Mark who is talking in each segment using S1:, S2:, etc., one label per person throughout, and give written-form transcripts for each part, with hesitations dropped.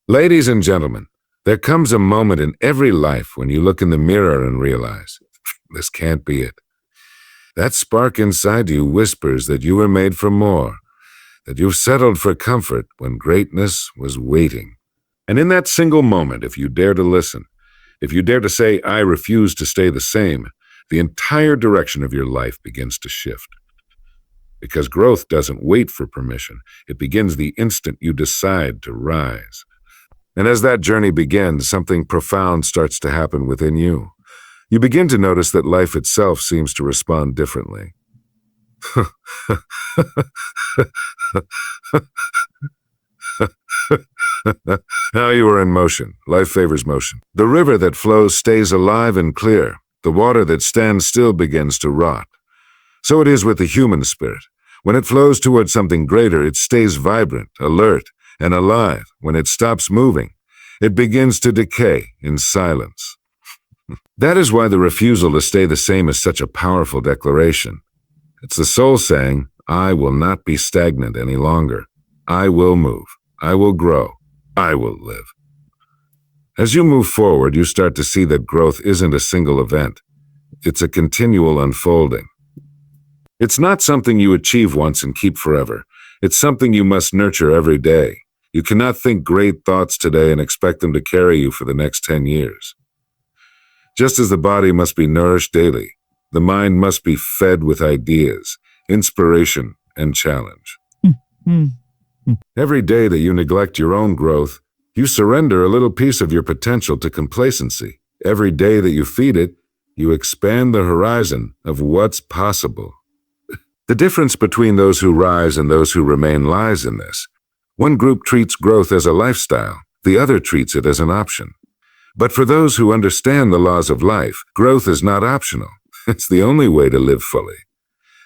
S1: Ladies and gentlemen, there comes a moment in every life when you look in the mirror and realize, this can't be it. That spark inside you whispers that you were made for more, that you've settled for comfort when greatness was waiting. And in that single moment, if you dare to listen, if you dare to say, I refuse to stay the same, the entire direction of your life begins to shift. Because growth doesn't wait for permission. It begins the instant you decide to rise. And as that journey begins, something profound starts to happen within you. You begin to notice that life itself seems to respond differently. Now you are in motion. Life favors motion. The river that flows stays alive and clear. The water that stands still begins to rot. So it is with the human spirit. When it flows towards something greater, it stays vibrant, alert, and alive. When it stops moving, it begins to decay in silence. That is why the refusal to stay the same is such a powerful declaration. It's the soul saying, I will not be stagnant any longer. I will move. I will grow. I will live. As you move forward, you start to see that growth isn't a single event. It's a continual unfolding. It's not something you achieve once and keep forever. It's something you must nurture every day. You cannot think great thoughts today and expect them to carry you for the next 10 years. Just as the body must be nourished daily, the mind must be fed with ideas, inspiration, and challenge. Every day that you neglect your own growth, you surrender a little piece of your potential to complacency. Every day that you feed it, you expand the horizon of what's possible. The difference between those who rise and those who remain lies in this. One group treats growth as a lifestyle, the other treats it as an option. But for those who understand the laws of life, growth is not optional. It's the only way to live fully.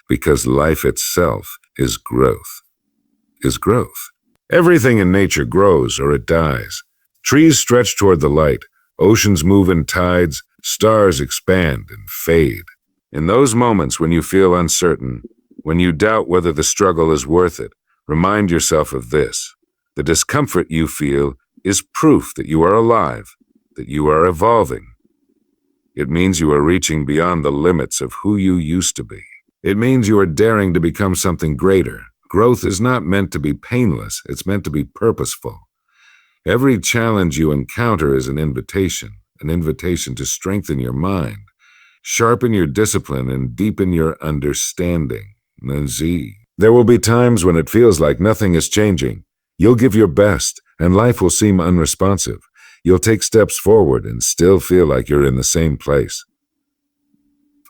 S1: Because life itself is growth. Everything in nature grows or it dies. Trees stretch toward the light, oceans move in tides, stars expand and fade. In those moments when you feel uncertain, when you doubt whether the struggle is worth it, remind yourself of this. The discomfort you feel is proof that you are alive, that you are evolving. It means you are reaching beyond the limits of who you used to be. It means you are daring to become something greater. Growth is not meant to be painless, it's meant to be purposeful. Every challenge you encounter is an invitation to strengthen your mind, sharpen your discipline, and deepen your understanding. There will be times when it feels like nothing is changing. You'll give your best, and life will seem unresponsive. You'll take steps forward and still feel like you're in the same place.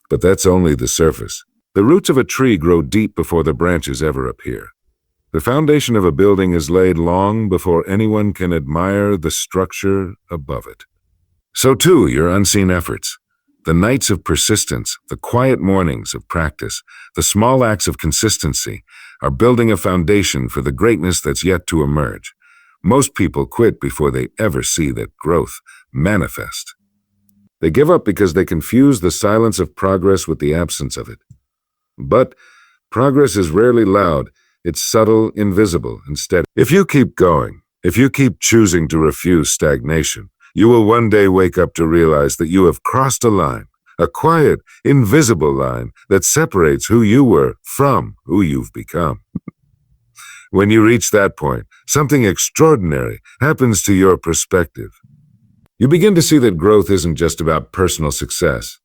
S1: But that's only the surface. The roots of a tree grow deep before the branches ever appear. The foundation of a building is laid long before anyone can admire the structure above it. So too, your unseen efforts. The nights of persistence, the quiet mornings of practice, the small acts of consistency are building a foundation for the greatness that's yet to emerge. Most people quit before they ever see that growth manifest. They give up because they confuse the silence of progress with the absence of it. But progress is rarely loud. It's subtle, invisible, and steady. If you keep going, if you keep choosing to refuse stagnation, you will one day wake up to realize that you have crossed a line, a quiet, invisible line that separates who you were from who you've become. When you reach that point, something extraordinary happens to your perspective. You begin to see that growth isn't just about personal success.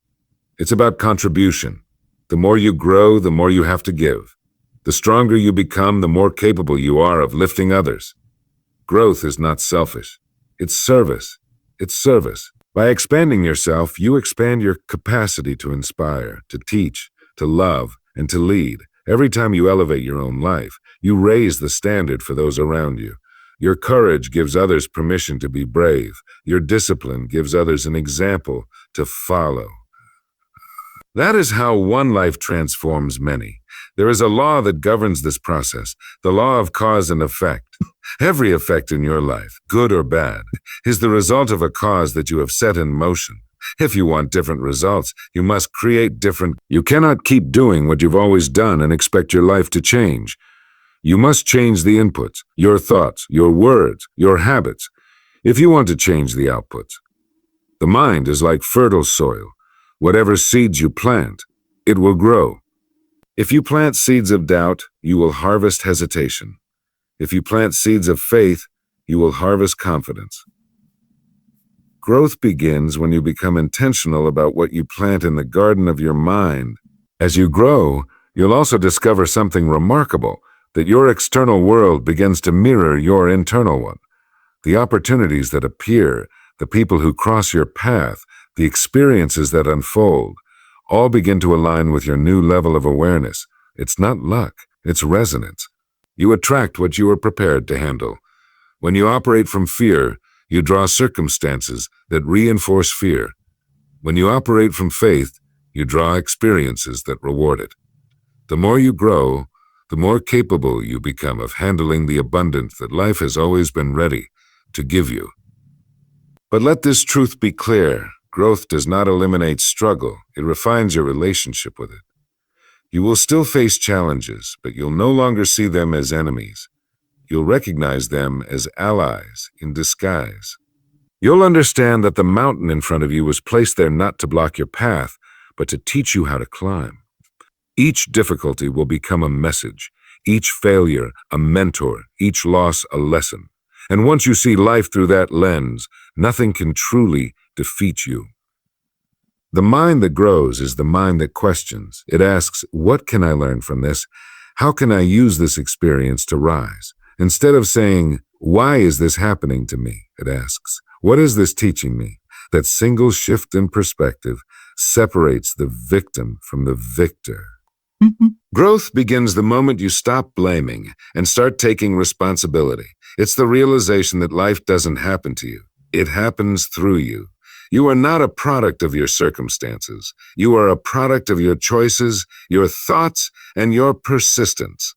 S1: It's about contribution. The more you grow, the more you have to give. The stronger you become, the more capable you are of lifting others. Growth is not selfish. It's service. It's service. By expanding yourself, you expand your capacity to inspire, to teach, to love, and to lead. Every time you elevate your own life, you raise the standard for those around you. Your courage gives others permission to be brave. Your discipline gives others an example to follow. That is how one life transforms many. There is a law that governs this process, the law of cause and effect. Every effect in your life, good or bad, is the result of a cause that you have set in motion. If you want different results, you must create different. You cannot keep doing what you've always done and expect your life to change. You must change the inputs, your thoughts, your words, your habits. If you want to change the outputs, the mind is like fertile soil. Whatever seeds you plant, it will grow. If you plant seeds of doubt, you will harvest hesitation. If you plant seeds of faith, you will harvest confidence. Growth begins when you become intentional about what you plant in the garden of your mind. As you grow, you'll also discover something remarkable, that your external world begins to mirror your internal one. The opportunities that appear, the people who cross your path, the experiences that unfold, all begin to align with your new level of awareness. It's not luck, it's resonance. You attract what you are prepared to handle. When you operate from fear, you draw circumstances that reinforce fear. When you operate from faith, you draw experiences that reward it. The more you grow, the more capable you become of handling the abundance that life has always been ready to give you. But let this truth be clear. Growth does not eliminate struggle. It refines your relationship with it. You will still face challenges, but you'll no longer see them as enemies. You'll recognize them as allies in disguise. You'll understand that the mountain in front of you was placed there not to block your path, but to teach you how to climb. Each difficulty will become a message, each failure a mentor, each loss a lesson. And once you see life through that lens, nothing can truly defeat you. The mind that grows is the mind that questions. It asks, what can I learn from this? How can I use this experience to rise? Instead of saying, why is this happening to me? It asks, what is this teaching me? That single shift in perspective separates the victim from the victor. Growth begins the moment you stop blaming and start taking responsibility. It's the realization that life doesn't happen to you. It happens through you. You are not a product of your circumstances. You are a product of your choices, your thoughts, and your persistence.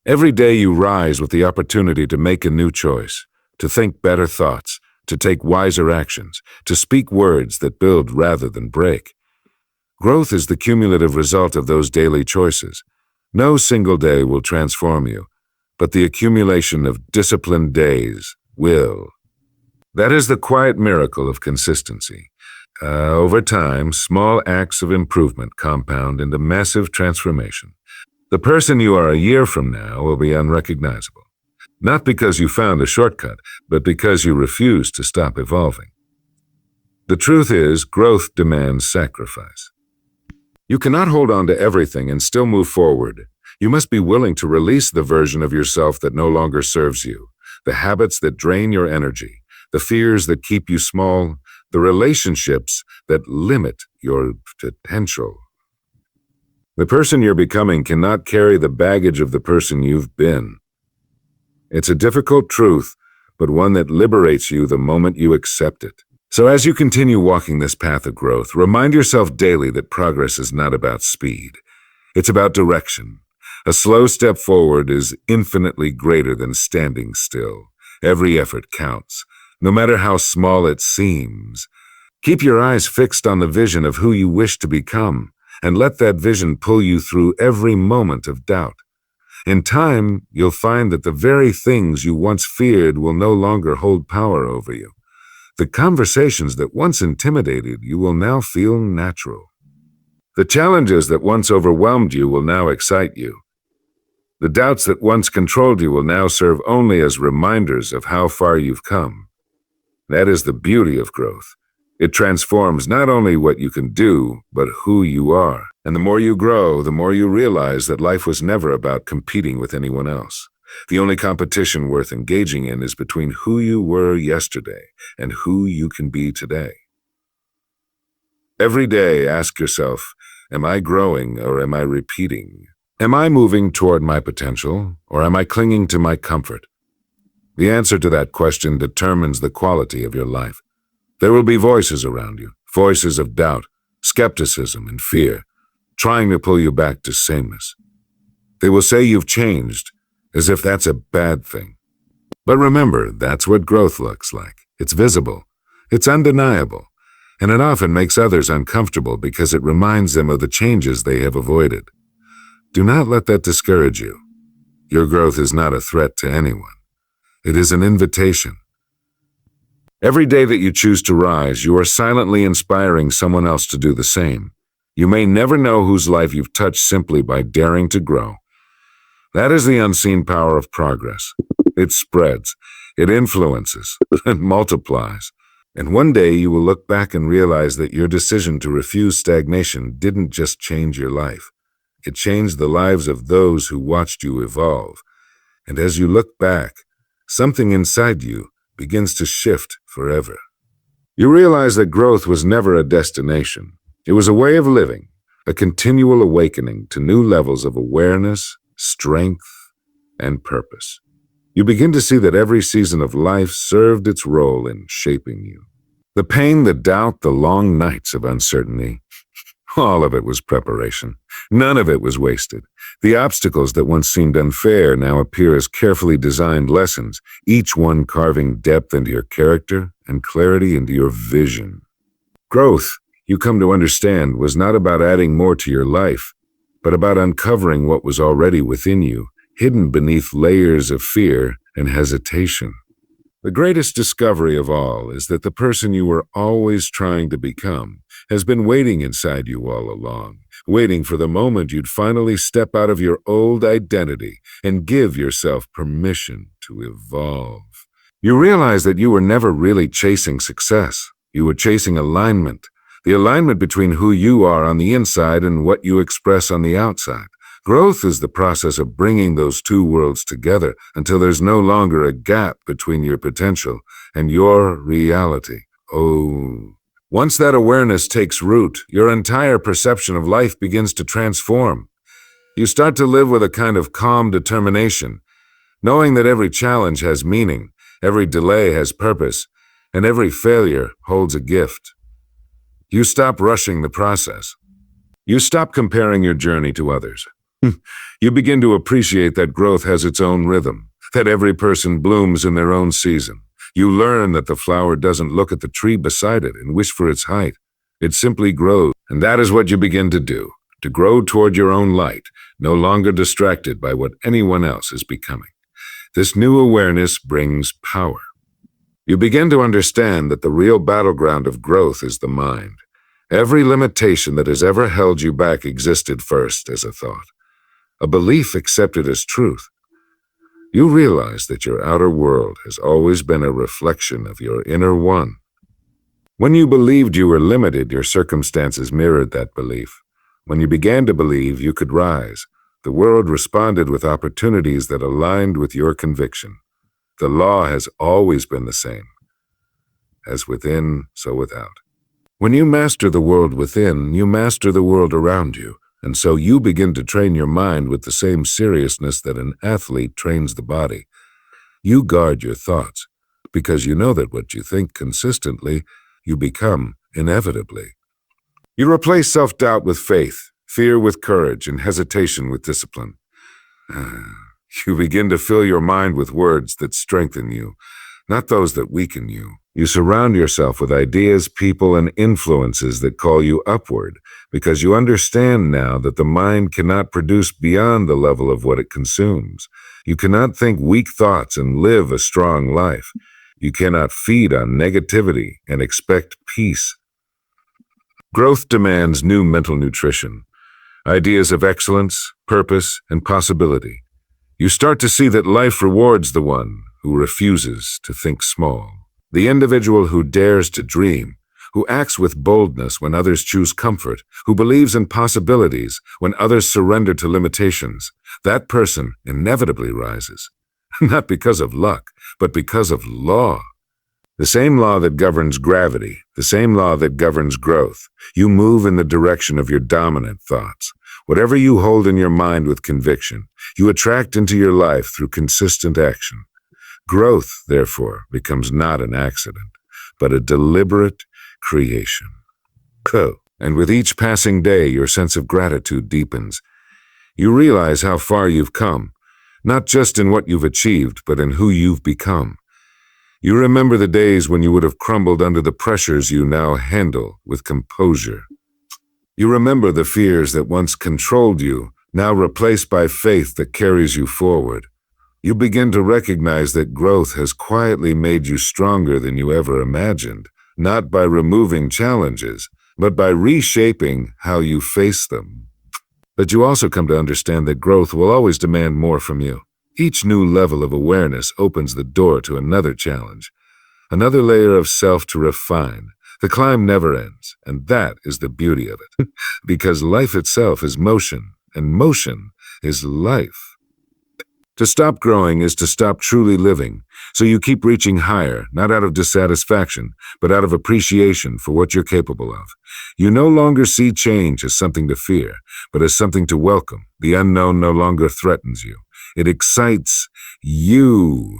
S1: Every day you rise with the opportunity to make a new choice, to think better thoughts, to take wiser actions, to speak words that build rather than break. Growth is the cumulative result of those daily choices. No single day will transform you, but the accumulation of disciplined days will. That is the quiet miracle of consistency. Over time, small acts of improvement compound into massive transformation. The person you are a year from now will be unrecognizable. Not because you found a shortcut, but because you refuse to stop evolving. The truth is, growth demands sacrifice. You cannot hold on to everything and still move forward. You must be willing to release the version of yourself that no longer serves you, the habits that drain your energy, the fears that keep you small, the relationships that limit your potential. The person you're becoming cannot carry the baggage of the person you've been. It's a difficult truth, but one that liberates you the moment you accept it. So as you continue walking this path of growth, remind yourself daily that progress is not about speed. It's about direction. A slow step forward is infinitely greater than standing still. Every effort counts, no matter how small it seems. Keep your eyes fixed on the vision of who you wish to become, and let that vision pull you through every moment of doubt. In time, you'll find that the very things you once feared will no longer hold power over you. The conversations that once intimidated you will now feel natural. The challenges that once overwhelmed you will now excite you. The doubts that once controlled you will now serve only as reminders of how far you've come. That is the beauty of growth. It transforms not only what you can do, but who you are. And the more you grow, the more you realize that life was never about competing with anyone else. The only competition worth engaging in is between who you were yesterday and who you can be today. Every day, ask yourself, am I growing or am I repeating? Am I moving toward my potential or am I clinging to my comfort? The answer to that question determines the quality of your life. There will be voices around you, voices of doubt, skepticism, and fear, trying to pull you back to sameness. They will say you've changed, as if that's a bad thing. But remember, that's what growth looks like. It's visible, it's undeniable, and it often makes others uncomfortable because it reminds them of the changes they have avoided. Do not let that discourage you. Your growth is not a threat to anyone. It is an invitation. Every day that you choose to rise, you are silently inspiring someone else to do the same. You may never know whose life you've touched simply by daring to grow. That is the unseen power of progress. It spreads, it influences, and multiplies. And one day you will look back and realize that your decision to refuse stagnation didn't just change your life. It changed the lives of those who watched you evolve. And as you look back, something inside you begins to shift forever. You realize that growth was never a destination. It was a way of living, a continual awakening to new levels of awareness, strength, and purpose. You begin to see that every season of life served its role in shaping you. The pain, the doubt, the long nights of uncertainty, all of it was preparation. None of it was wasted. The obstacles that once seemed unfair now appear as carefully designed lessons, each one carving depth into your character and clarity into your vision. Growth, you come to understand, was not about adding more to your life, but about uncovering what was already within you, hidden beneath layers of fear and hesitation. The greatest discovery of all is that the person you were always trying to become has been waiting inside you all along, waiting for the moment you'd finally step out of your old identity and give yourself permission to evolve. You realize that you were never really chasing success. You were chasing alignment, the alignment between who you are on the inside and what you express on the outside. Growth is the process of bringing those two worlds together until there's no longer a gap between your potential and your reality. Once that awareness takes root, your entire perception of life begins to transform. You start to live with a kind of calm determination, knowing that every challenge has meaning, every delay has purpose, and every failure holds a gift. You stop rushing the process. You stop comparing your journey to others. You begin to appreciate that growth has its own rhythm, that every person blooms in their own season. You learn that the flower doesn't look at the tree beside it and wish for its height. It simply grows, and that is what you begin to do, to grow toward your own light, no longer distracted by what anyone else is becoming. This new awareness brings power. You begin to understand that the real battleground of growth is the mind. Every limitation that has ever held you back existed first as a thought, a belief accepted as truth. You realize that your outer world has always been a reflection of your inner one. When you believed you were limited, your circumstances mirrored that belief. When you began to believe you could rise, the world responded with opportunities that aligned with your conviction. The law has always been the same. As within, so without. When you master the world within, you master the world around you. And so you begin to train your mind with the same seriousness that an athlete trains the body. You guard your thoughts, because you know that what you think consistently, you become inevitably. You replace self-doubt with faith, fear with courage, and hesitation with discipline. You begin to fill your mind with words that strengthen you, not those that weaken you. You surround yourself with ideas, people, and influences that call you upward, because you understand now that the mind cannot produce beyond the level of what it consumes. You cannot think weak thoughts and live a strong life. You cannot feed on negativity and expect peace. Growth demands new mental nutrition, ideas of excellence, purpose, and possibility. You start to see that life rewards the one who refuses to think small, the individual who dares to dream, who acts with boldness when others choose comfort, who believes in possibilities when others surrender to limitations. That person inevitably rises, not because of luck, but because of law. The same law that governs gravity, the same law that governs growth. You move in the direction of your dominant thoughts. Whatever you hold in your mind with conviction, you attract into your life through consistent action. Growth, therefore, becomes not an accident, but a deliberate creation. And with each passing day, your sense of gratitude deepens. You realize how far you've come, not just in what you've achieved, but in who you've become. You remember the days when you would have crumbled under the pressures you now handle with composure. You remember the fears that once controlled you, now replaced by faith that carries you forward. You begin to recognize that growth has quietly made you stronger than you ever imagined, not by removing challenges, but by reshaping how you face them. But you also come to understand that growth will always demand more from you. Each new level of awareness opens the door to another challenge, another layer of self to refine. The climb never ends, and that is the beauty of it. Because life itself is motion, and motion is life. To stop growing is to stop truly living, so you keep reaching higher, not out of dissatisfaction, but out of appreciation for what you're capable of. You no longer see change as something to fear, but as something to welcome. The unknown no longer threatens you. It excites you.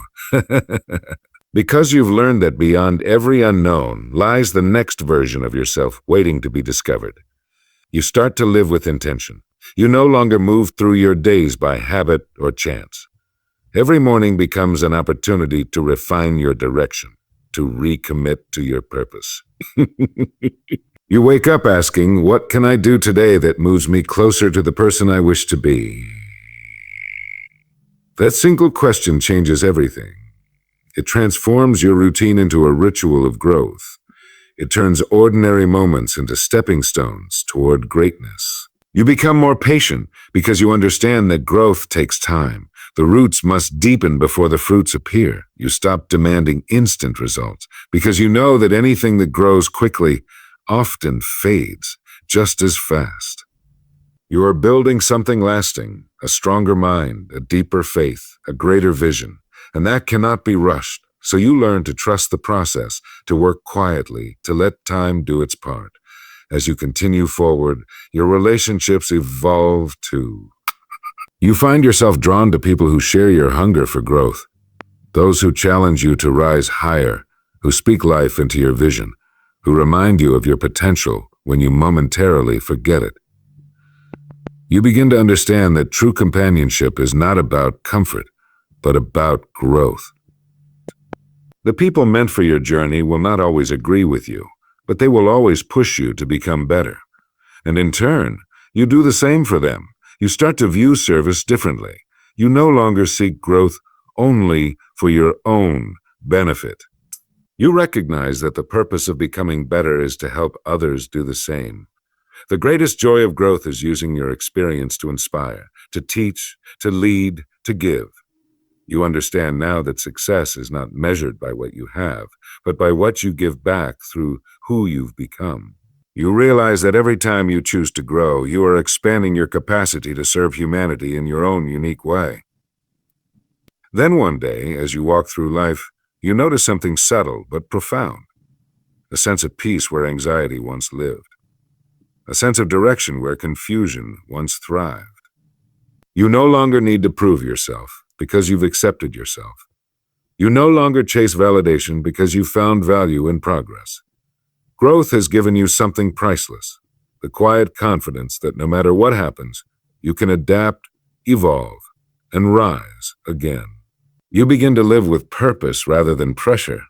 S1: Because you've learned that beyond every unknown lies the next version of yourself waiting to be discovered. You start to live with intention. You no longer move through your days by habit or chance. Every morning becomes an opportunity to refine your direction, to recommit to your purpose. You wake up asking, what can I do today that moves me closer to the person I wish to be? That single question changes everything. It transforms your routine into a ritual of growth. It turns ordinary moments into stepping stones toward greatness. You become more patient because you understand that growth takes time. The roots must deepen before the fruits appear. You stop demanding instant results because you know that anything that grows quickly often fades just as fast. You are building something lasting, a stronger mind, a deeper faith, a greater vision, and that cannot be rushed. So you learn to trust the process, to work quietly, to let time do its part. As you continue forward, your relationships evolve too. You find yourself drawn to people who share your hunger for growth, those who challenge you to rise higher, who speak life into your vision, who remind you of your potential when you momentarily forget it. You begin to understand that true companionship is not about comfort, but about growth. The people meant for your journey will not always agree with you, but they will always push you to become better. And in turn, you do the same for them. You start to view service differently. You no longer seek growth only for your own benefit. You recognize that the purpose of becoming better is to help others do the same. The greatest joy of growth is using your experience to inspire, to teach, to lead, to give. You understand now that success is not measured by what you have, but by what you give back through who you've become. You realize that every time you choose to grow, you are expanding your capacity to serve humanity in your own unique way. Then one day, as you walk through life, you notice something subtle but profound. A sense of peace where anxiety once lived. A sense of direction where confusion once thrived. You no longer need to prove yourself because you've accepted yourself. You no longer chase validation because you've found value in progress. Growth has given you something priceless, the quiet confidence that no matter what happens, you can adapt, evolve, and rise again. You begin to live with purpose rather than pressure.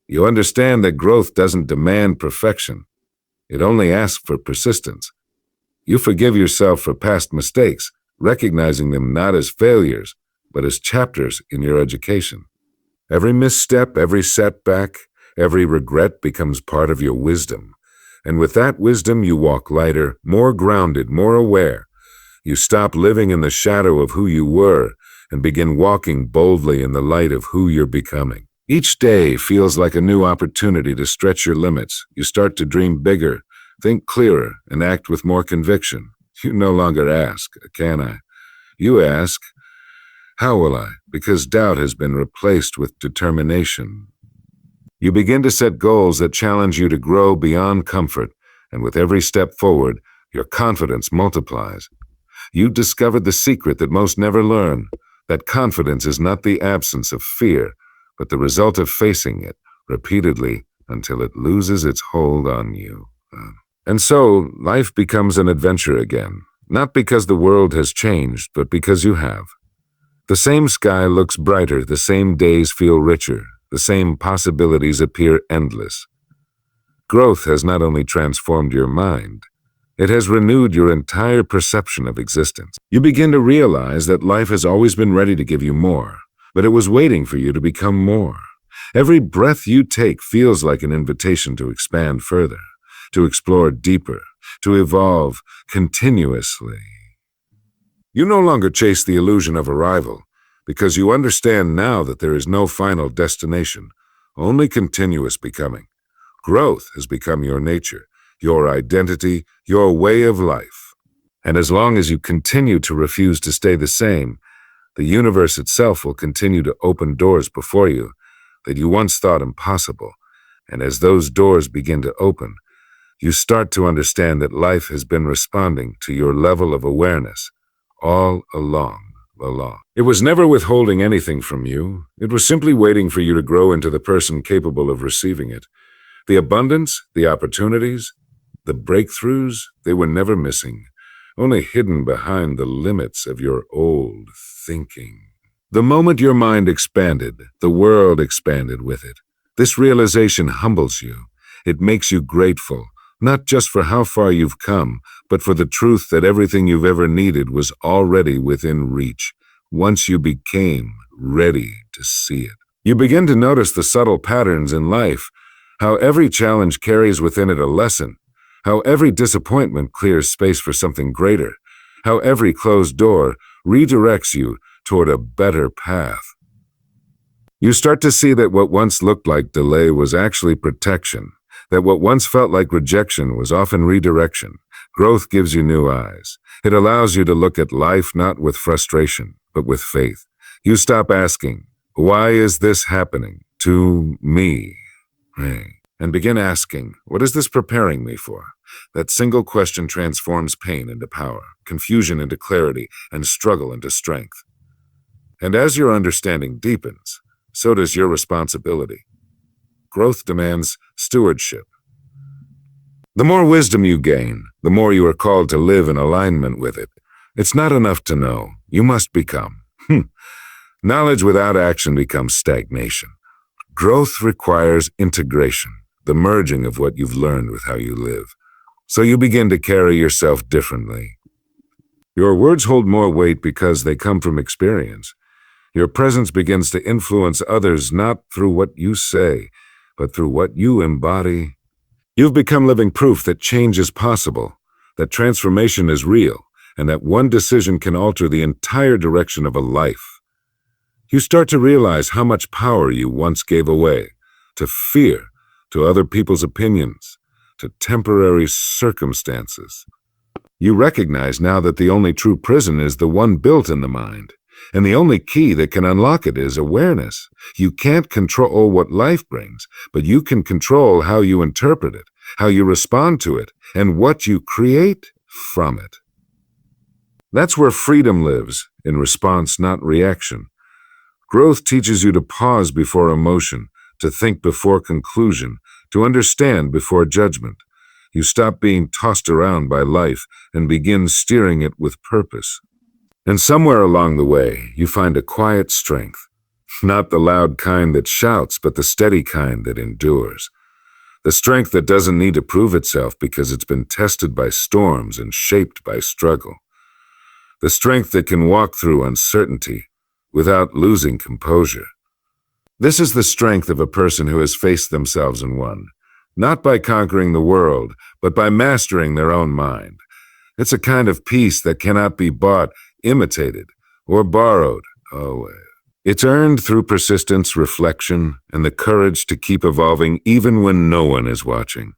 S1: You understand that growth doesn't demand perfection. It only asks for persistence. You forgive yourself for past mistakes, recognizing them not as failures, but as chapters in your education. Every misstep, every setback, every regret becomes part of your wisdom. And with that wisdom, you walk lighter, more grounded, more aware. You stop living in the shadow of who you were and begin walking boldly in the light of who you're becoming. Each day feels like a new opportunity to stretch your limits. You start to dream bigger, think clearer, and act with more conviction. You no longer ask, can I? You ask, how will I? Because doubt has been replaced with determination. You begin to set goals that challenge you to grow beyond comfort, and with every step forward, your confidence multiplies. You discovered the secret that most never learn, that confidence is not the absence of fear, but the result of facing it repeatedly until it loses its hold on you. And so, life becomes an adventure again, not because the world has changed, but because you have. The same sky looks brighter, the same days feel richer, the same possibilities appear endless. Growth has not only transformed your mind, it has renewed your entire perception of existence. You begin to realize that life has always been ready to give you more, but it was waiting for you to become more. Every breath you take feels like an invitation to expand further, to explore deeper, to evolve continuously. You no longer chase the illusion of arrival, because you understand now that there is no final destination, only continuous becoming. Growth has become your nature, your identity, your way of life. And as long as you continue to refuse to stay the same, the universe itself will continue to open doors before you that you once thought impossible. And as those doors begin to open, you start to understand that life has been responding to your level of awareness all along. It was never withholding anything from you. It was simply waiting for you to grow into the person capable of receiving it. The abundance, the opportunities, the breakthroughs, they were never missing, only hidden behind the limits of your old thinking. The moment your mind expanded, the world expanded with it. This realization humbles you. It makes you grateful, not just for how far you've come, but for the truth that everything you've ever needed was already within reach, once you became ready to see it. You begin to notice the subtle patterns in life, how every challenge carries within it a lesson, how every disappointment clears space for something greater, how every closed door redirects you toward a better path. You start to see that what once looked like delay was actually protection, that what once felt like rejection was often redirection. Growth gives you new eyes. It allows you to look at life not with frustration, but with faith. You stop asking, why is this happening to me? And begin asking, what is this preparing me for? That single question transforms pain into power, confusion into clarity, and struggle into strength. And as your understanding deepens, so does your responsibility. Growth demands stewardship. The more wisdom you gain, the more you are called to live in alignment with it. It's not enough to know, you must become. Knowledge without action becomes stagnation. Growth requires integration, the merging of what you've learned with how you live. So you begin to carry yourself differently. Your words hold more weight because they come from experience. Your presence begins to influence others not through what you say, but through what you embody. You've become living proof that change is possible, that transformation is real, and that one decision can alter the entire direction of a life. You start to realize how much power you once gave away to fear, to other people's opinions, to temporary circumstances. You recognize now that the only true prison is the one built in the mind. And the only key that can unlock it is awareness. You can't control what life brings, but you can control how you interpret it, how you respond to it, and what you create from it. That's where freedom lives, in response, not reaction. Growth teaches you to pause before emotion, to think before conclusion, to understand before judgment. You stop being tossed around by life and begin steering it with purpose. And somewhere along the way, you find a quiet strength, not the loud kind that shouts, but the steady kind that endures. The strength that doesn't need to prove itself because it's been tested by storms and shaped by struggle. The strength that can walk through uncertainty without losing composure. This is the strength of a person who has faced themselves and won, not by conquering the world, but by mastering their own mind. It's a kind of peace that cannot be bought, imitated, or borrowed. It's earned through persistence, reflection, and the courage to keep evolving even when no one is watching.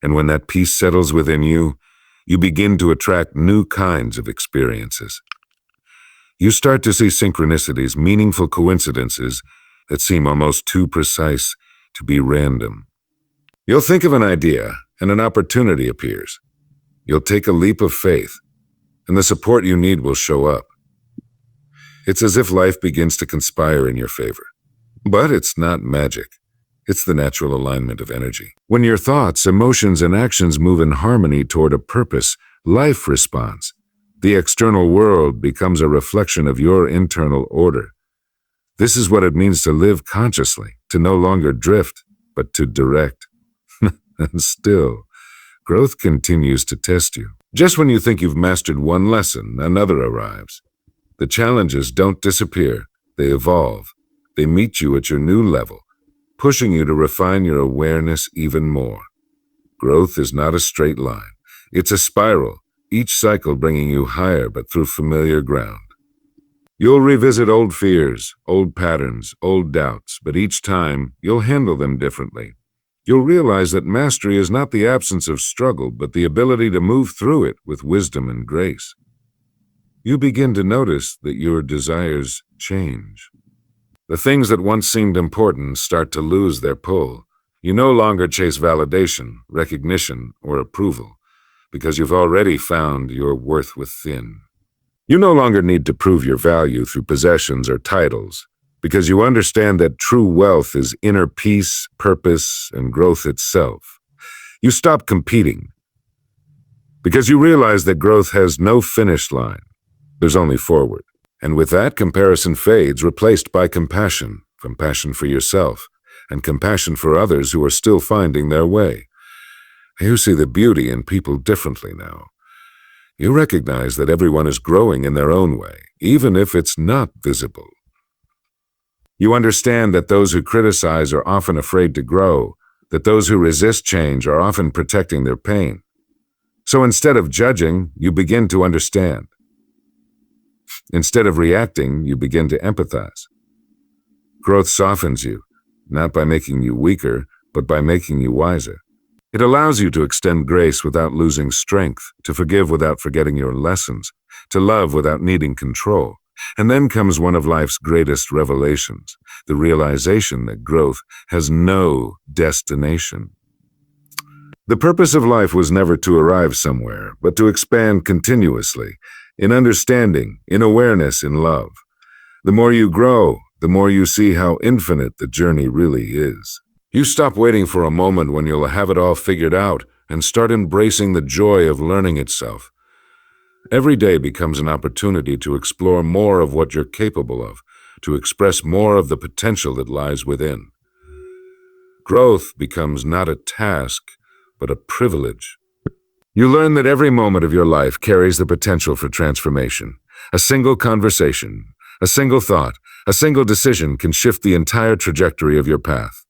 S1: And when that peace settles within you, you begin to attract new kinds of experiences. You start to see synchronicities, meaningful coincidences that seem almost too precise to be random. You'll think of an idea, and an opportunity appears. You'll take a leap of faith, and the support you need will show up. It's as if life begins to conspire in your favor. But it's not magic. It's the natural alignment of energy. When your thoughts, emotions, and actions move in harmony toward a purpose, life responds. The external world becomes a reflection of your internal order. This is what it means to live consciously, to no longer drift, but to direct. And still, growth continues to test you. Just when you think you've mastered one lesson, another arrives. The challenges don't disappear, they evolve. They meet you at your new level, pushing you to refine your awareness even more. Growth is not a straight line. It's a spiral, each cycle bringing you higher but through familiar ground. You'll revisit old fears, old patterns, old doubts, but each time you'll handle them differently. You'll realize that mastery is not the absence of struggle, but the ability to move through it with wisdom and grace. You begin to notice that your desires change. The things that once seemed important start to lose their pull. You no longer chase validation, recognition, or approval, because you've already found your worth within. You no longer need to prove your value through possessions or titles, because you understand that true wealth is inner peace, purpose, and growth itself. You stop competing, because you realize that growth has no finish line. There's only forward. And with that, comparison fades, replaced by compassion for yourself, and compassion for others who are still finding their way. You see the beauty in people differently now. You recognize that everyone is growing in their own way, even if it's not visible. You understand that those who criticize are often afraid to grow, that those who resist change are often protecting their pain. So instead of judging, you begin to understand. Instead of reacting, you begin to empathize. Growth softens you, not by making you weaker, but by making you wiser. It allows you to extend grace without losing strength, to forgive without forgetting your lessons, to love without needing control. And then comes one of life's greatest revelations, the realization that growth has no destination. The purpose of life was never to arrive somewhere, but to expand continuously, in understanding, in awareness, in love. The more you grow, the more you see how infinite the journey really is. You stop waiting for a moment when you'll have it all figured out and start embracing the joy of learning itself. Every day becomes an opportunity to explore more of what you're capable of, to express more of the potential that lies within. Growth becomes not a task, but a privilege. You learn that every moment of your life carries the potential for transformation. A single conversation, a single thought, a single decision can shift the entire trajectory of your path.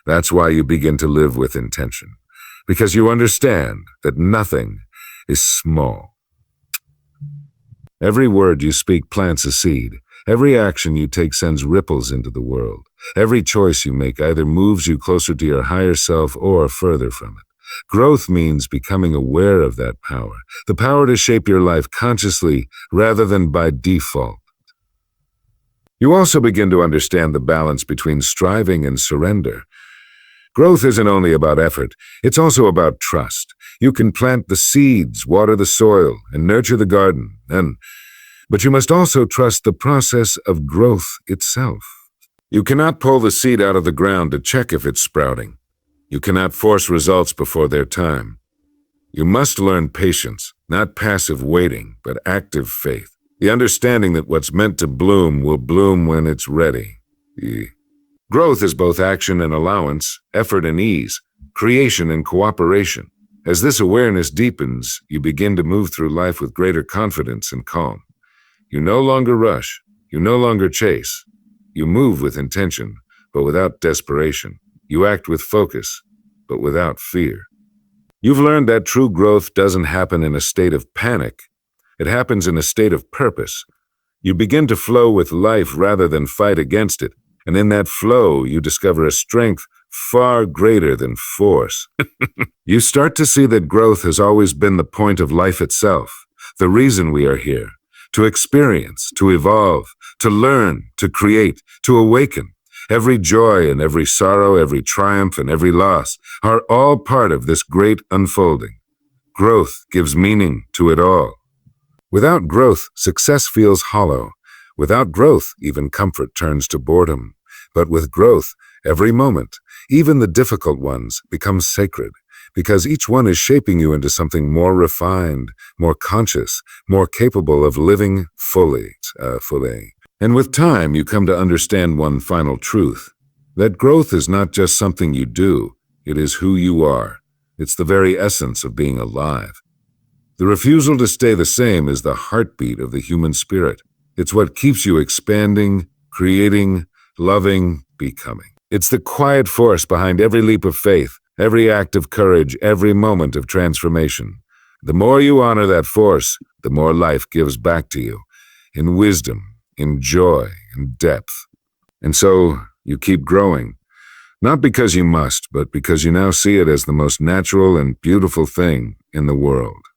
S1: That's why you begin to live with intention, because you understand that nothing is small. Every word you speak plants a seed. Every action you take sends ripples into the world. Every choice you make either moves you closer to your higher self or further from it. Growth means becoming aware of that power, the power to shape your life consciously rather than by default. You also begin to understand the balance between striving and surrender. Growth isn't only about effort, it's also about trust. You can plant the seeds, water the soil, and nurture the garden, but you must also trust the process of growth itself. You cannot pull the seed out of the ground to check if it's sprouting. You cannot force results before their time. You must learn patience, not passive waiting, but active faith. The understanding that what's meant to bloom will bloom when it's ready. Growth is both action and allowance, effort and ease, creation and cooperation. As this awareness deepens, you begin to move through life with greater confidence and calm. You no longer rush. You no longer chase. You move with intention, but without desperation. You act with focus, but without fear. You've learned that true growth doesn't happen in a state of panic. It happens in a state of purpose. You begin to flow with life rather than fight against it, and in that flow, you discover a strength far greater than force. You start to see that growth has always been the point of life itself, the reason we are here, to experience, to evolve, to learn, to create, to awaken. Every joy and every sorrow, every triumph and every loss are all part of this great unfolding. Growth gives meaning to it all. Without growth, success feels hollow. Without growth, even comfort turns to boredom. But with growth, every moment, even the difficult ones, becomes sacred, because each one is shaping you into something more refined, more conscious, more capable of living fully. And with time, you come to understand one final truth, that growth is not just something you do, it is who you are. It's the very essence of being alive. The refusal to stay the same is the heartbeat of the human spirit. It's what keeps you expanding, creating, loving, becoming. It's the quiet force behind every leap of faith, every act of courage, every moment of transformation. The more you honor that force, the more life gives back to you, in wisdom, in joy, in depth. And so you keep growing, not because you must, but because you now see it as the most natural and beautiful thing in the world.